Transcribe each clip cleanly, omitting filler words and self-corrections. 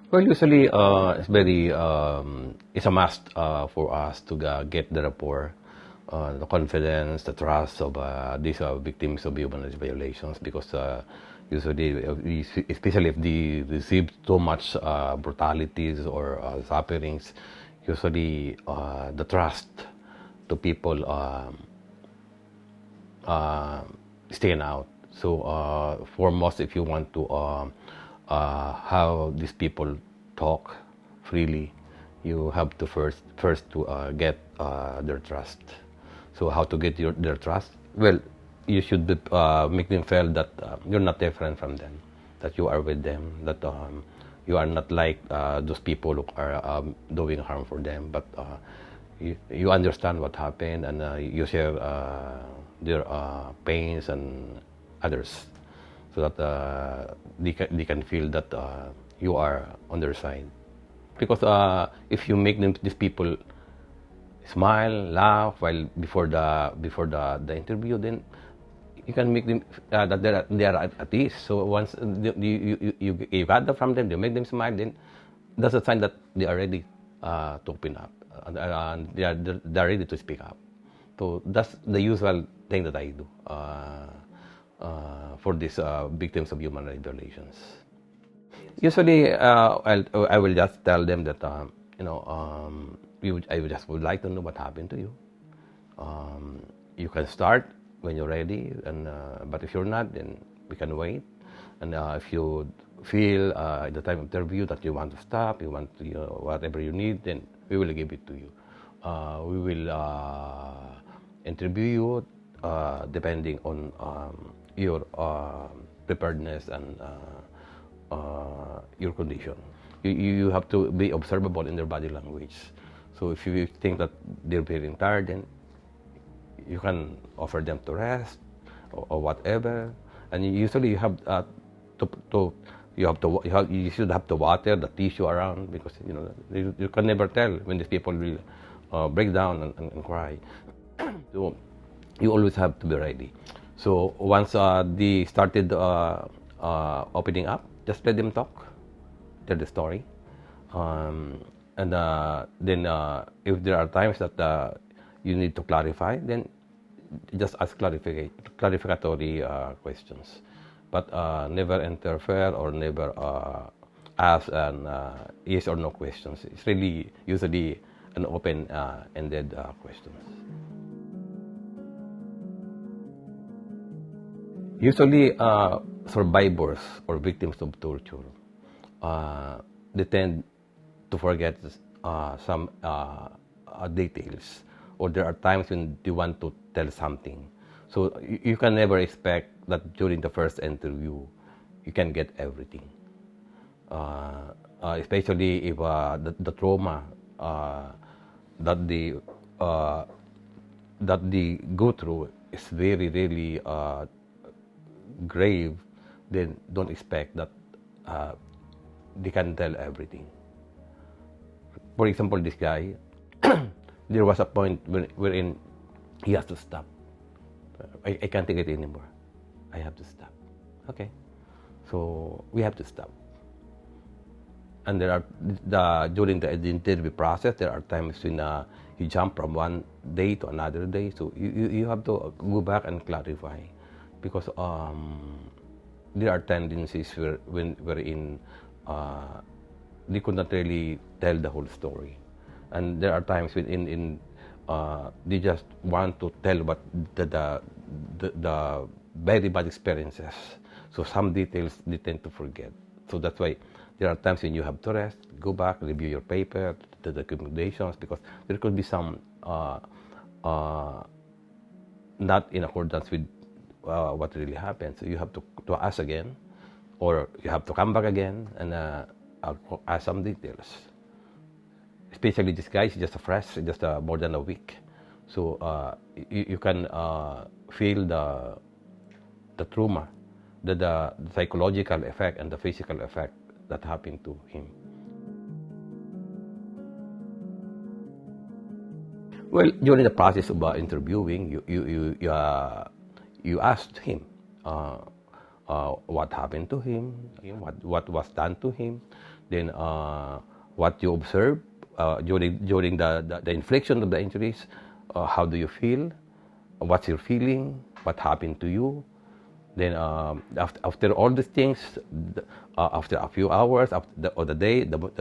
Well, usually it's a must for us to get the rapport, the confidence, the trust of these victims of human rights violations, because usually, especially if they receive too much brutalities or sufferings, usually the trust to people uh, stand out. So foremost, if you want to have these people talk freely, you have to first to get their trust. So how to get their trust? Well, you should make them feel that you're not different from them, that you are with them, that you are not like those people who are doing harm for them, but you understand what happened, and you share their pains and others, so that they can feel that you are on their side. Because if you make these people smile, laugh while before the interview, then you can make them that they are at ease. So once you got that from them, you make them smile, then that's a sign that they are ready to open up, and they're ready to speak up. So that's the usual thing that I do for these victims of human rights violations. Usually, I will just tell them that I just would like to know what happened to you. You can start when you're ready, and but if you're not, then we can wait. And if you feel at the time of interview that you want to stop, you want to, whatever you need, then we will give it to you. We will interview you depending on your preparedness and your condition. You have to be observable in their body language. So if you think that they're feeling tired, then you can offer them to rest or whatever. And usually you have you should have to water the tissue around, because you can never tell when these people will break down and cry. So you always have to be ready. So once they started opening up, just let them talk, tell the story, and then if there are times that you need to clarify, then just ask clarificatory questions, but never interfere or never ask an yes or no questions. It's really usually an open-ended questions. Usually, survivors or victims of torture, they tend to forget some details, or there are times when they want to tell something. So you can never expect that during the first interview you can get everything, especially if the trauma that they uh, that they go through is very really grave. Then don't expect that they can tell everything. For example, this guy, there was a point wherein he has to stop. I can't take it anymore. I have to stop. Okay, so we have to stop. And there are during the interview process, there are times when you jump from one day to another day. So you have to go back and clarify, because there are tendencies wherein they could not really tell the whole story, and there are times when they just want to tell what the very bad experiences. So some details they tend to forget. So that's why there are times when you have to rest, go back, review your paper, the documentations, because there could be some not in accordance with what really happened. So you have to ask again, or you have to come back again and ask some details. Especially this guy is just more than a week. So you can feel the trauma, the psychological effect and the physical effect that happened to him. Well, during the process of interviewing, you asked him what happened to him, what was done to him, then what you observe during the infliction of the injuries, how do you feel, what's your feeling, what happened to you. Then after all these things, after a few hours or the day, what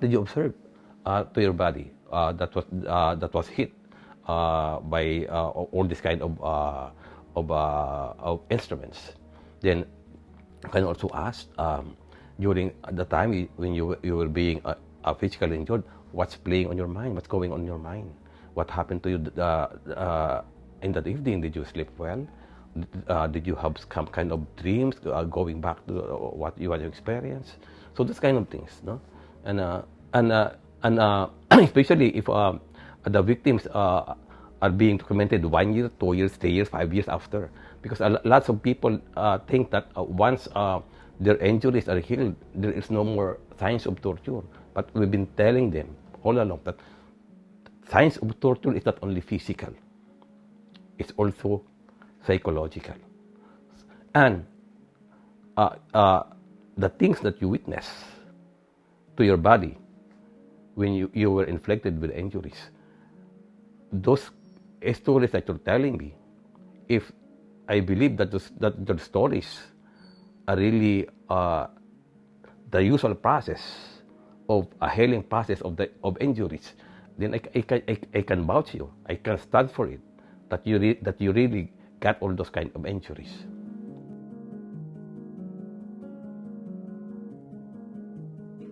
did you observe to your body that was hit by all this kind of instruments. Then you can also ask during the time when you were being physically injured, what's playing on your mind, what's going on in your mind, what happened to you in that evening. Did you sleep well? Did you have some kind of dreams going back to what you had experienced? So those kind of things, no? And especially if the victims are being documented 1 year, 2 years, 3 years, 5 years after, because lots of people think that once their injuries are healed, there is no more signs of torture. But we've been telling them all along that signs of torture is not only physical, it's also psychological. And the things that you witness to your body when you were inflicted with injuries, those stories that you're telling me, if I believe that the stories are really the usual process of a healing process of injuries, then I can vouch you, I can stand for it, that you really got all those kind of injuries.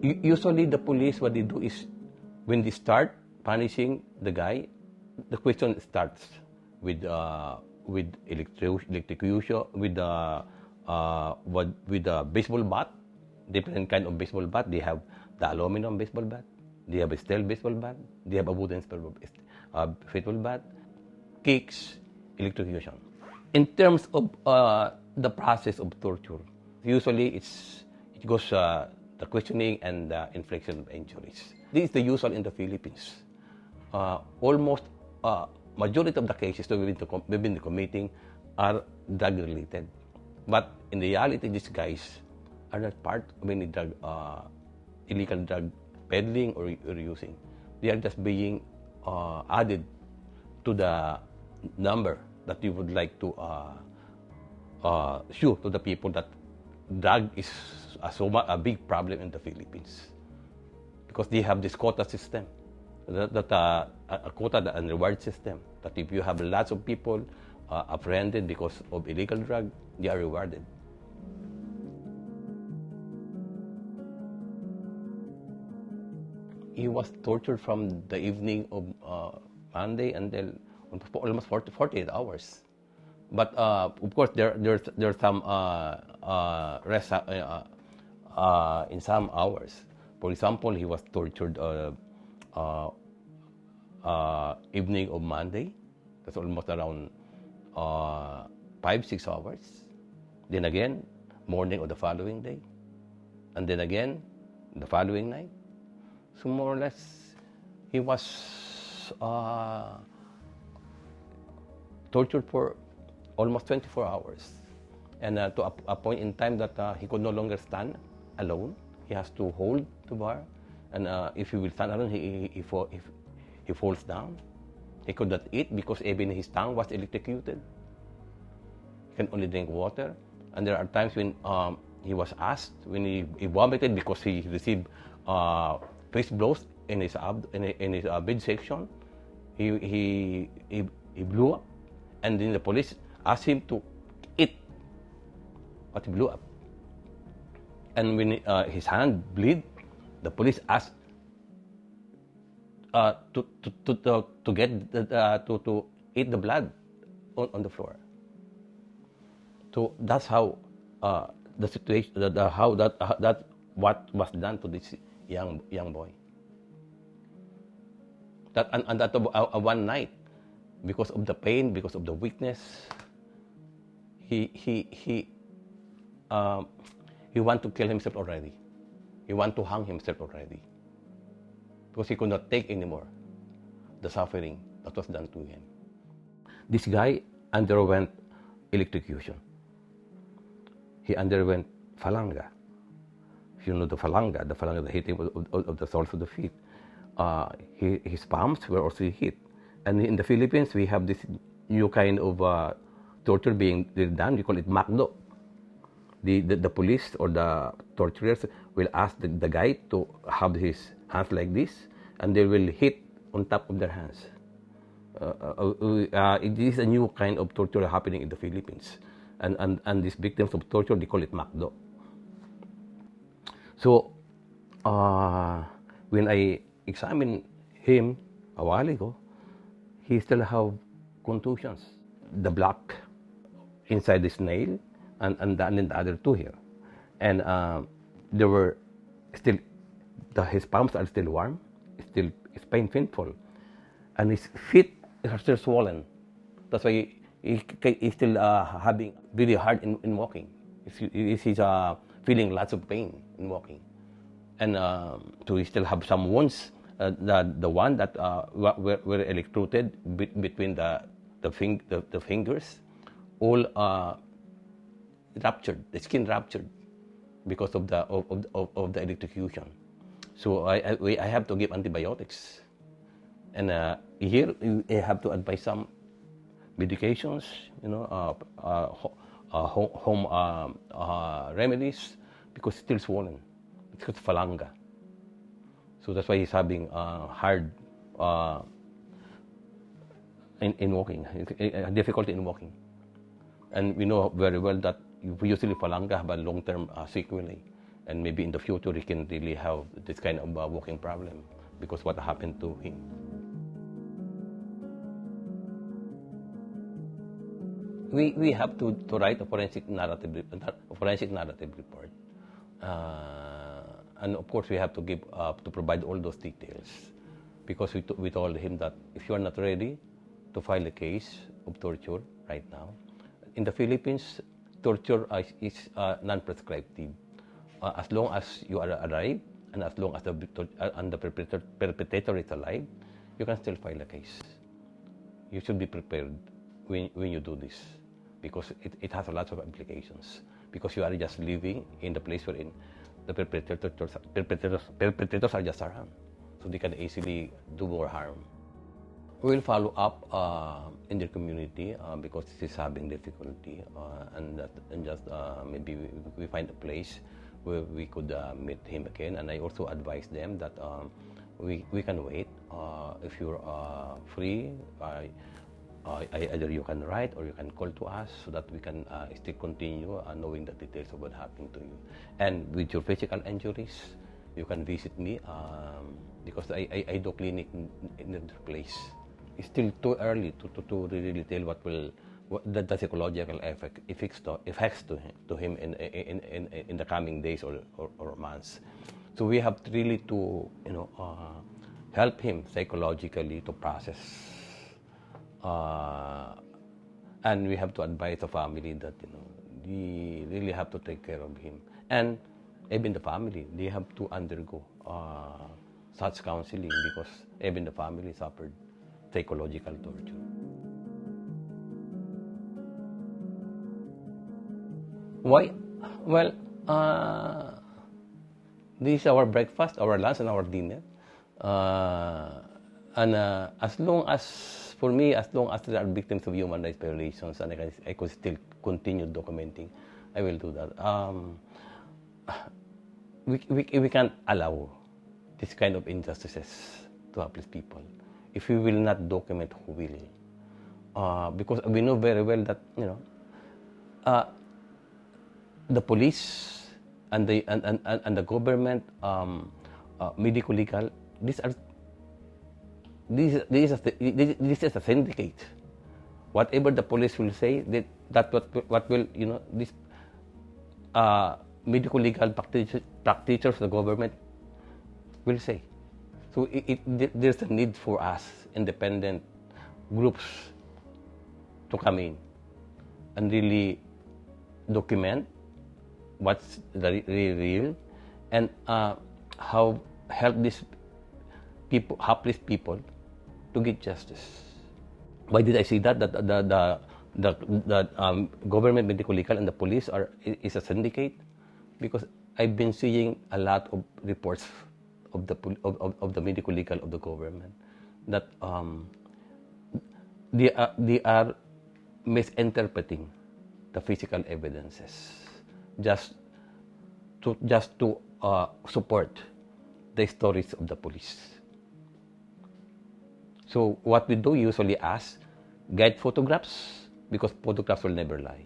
Usually the police, what they do is, when they start punishing the guy, the question starts with electrocution, with the baseball bat, different kind of baseball bat. They have the aluminum baseball bat, they have a steel baseball bat, they have a wooden baseball bat, kicks, electrocution. In terms of the process of torture, usually it goes the questioning and the infliction of injuries. This is the usual in the Philippines. Almost majority of the cases that we've been committing are drug related, but in reality, these guys are not part of any drug, illegal drug peddling or using. They are just being added to the number that you would like to show to the people that drug is a big problem in the Philippines, because they have this quota system, a quota and reward system, that if you have lots of people apprehended because of illegal drug, they are rewarded. He was tortured from the evening of Monday until almost 48 hours. But of course, there's some rest in some hours. For example, he was tortured evening of Monday. That's almost around 5-6 hours. Then again, morning of the following day, and then again the following night. So more or less, he was tortured for almost 24 hours. And to a point in time that he could no longer stand alone. He has to hold the bar. And if he will stand alone, he falls down. He could not eat because even his tongue was electrocuted. He can only drink water. And there are times when he was asked, when he vomited because he received face blows in his midsection, he blew up. And then the police asked him to eat, but he blew up. And when his hand bleed, the police asked to eat the blood on the floor. So that's how the situation, that what was done to this young boy. That and that one night, because of the pain, because of the weakness, he want to kill himself already. He want to hang himself already, because he could not take anymore the suffering that was done to him. This guy underwent electrocution. He underwent falanga, if you know the falanga, the hitting of the soles of the feet, his palms were also hit. And in the Philippines, we have this new kind of torture being done. We call it makdo. The police or the torturers will ask the guy to have his hands like this, and they will hit on top of their hands. It is a new kind of torture happening in the Philippines, and these victims of torture, they call it makdo. So when I examined him a while ago, he still have contusions. The block inside this nail, and then the other two here, and there were still his palms are still warm, it's painful, and his feet are still swollen. That's why he's still having really hard in walking. He's feeling lots of pain in walking, and so he still have some wounds. The one that were electrocuted between the fingers, all ruptured, the skin ruptured because of the electrocution. So I have to give antibiotics, and here I have to advise some medications, home remedies, because it's still swollen. It's got falanga. So that's why he's having hard in walking, difficulty in walking. And we know very well that usually falanga have a long-term sequelae, and maybe in the future he can really have this kind of walking problem because what happened to him. We have to write a forensic narrative report, and of course we have to provide all those details, because we told him that if you are not ready to file a case of torture right now, in the Philippines, torture is non-prescriptive. As long as you are alive, and as long as the perpetrator is alive, you can still file a case. You should be prepared when you do this, because it has a lot of implications, because you are just living in the place wherein the perpetrators are just around, so they can easily do more harm. We'll follow up in the community because this is having difficulty, and just maybe we find a place where we could meet him again. And I also advise them that we can wait. If you're free, either you can write or you can call to us so that we can still continue knowing the details of what happened to you. And with your physical injuries, you can visit me because I do clinic in the place. It's still too early to really tell what the psychological effects to him in the coming days or months. So we have really to help him psychologically to process, and we have to advise the family that we really have to take care of him, and even the family, they have to undergo such counseling, because even the family suffered psychological torture. Why? Well, this is our breakfast, our lunch, and our dinner. And as long as there are victims of human rights violations, and I could still continue documenting, I will do that. We can't allow this kind of injustices to helpless people if we will not document who will. Because we know very well that the police and the government, medico-legal, this is a syndicate. Whatever the police will say, that what will this medico-legal practitioners of the government will say. So there's a need for us, independent groups, to come in and really document what's real, and how help these people, helpless people, to get justice. Why did I say that? The government, medical legal, and the police is a syndicate, because I've been seeing a lot of reports of the medical legal of the government that they are misinterpreting the physical evidences just to support the stories of the police. So what we do usually ask, get photographs, because photographs will never lie.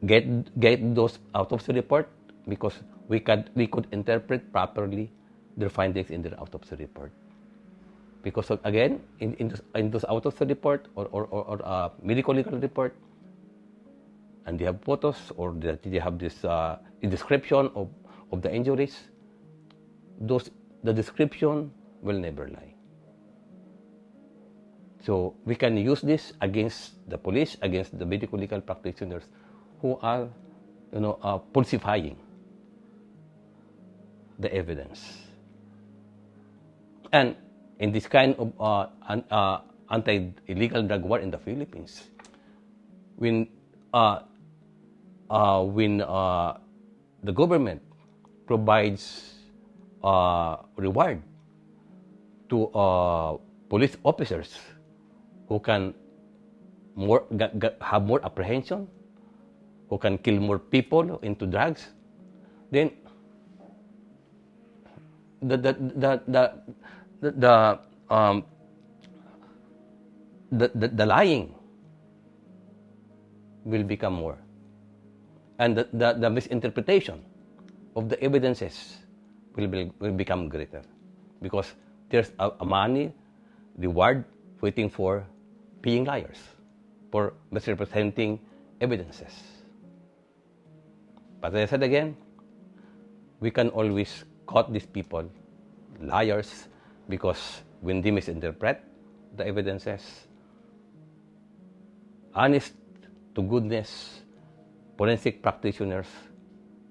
Get those autopsy report, because we could interpret properly their findings in their autopsy report. Because again, in those autopsy report or medical legal report, and they have photos or they have this description of the injuries, the description will never lie. So we can use this against the police, against the medical legal practitioners who are, falsifying the evidence. And in this kind of anti-illegal drug war in the Philippines, when the government provides reward to police officers who can have more apprehension, who can kill more people into drugs, then the lying will become more, and the misinterpretation of the evidences will become greater, because there's a money reward waiting for being liars, for misrepresenting evidences. But as I said again, we can always caught these people liars, because when they misinterpret the evidences, honest to goodness forensic practitioners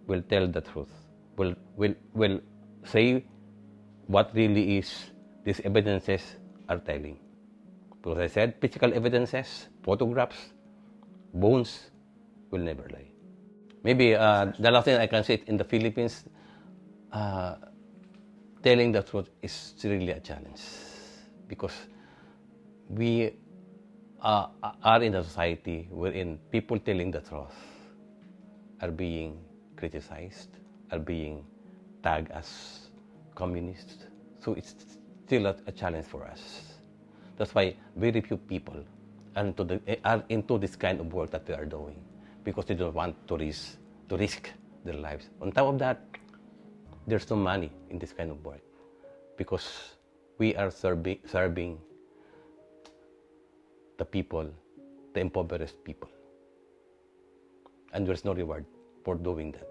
will tell the truth, will say what really is these evidences are telling. Because I said, physical evidences, photographs, bones will never lie. Maybe the last thing I can say in the Philippines, telling the truth is really a challenge, because we are in a society wherein people telling the truth are being criticized, are being tagged as communists. So it's still a challenge for us. That's why very few people are into this kind of work that we are doing, because they don't want to risk their lives. On top of that, there's no money in this kind of work, because we are serving the people, the impoverished people. And there's no reward for doing that.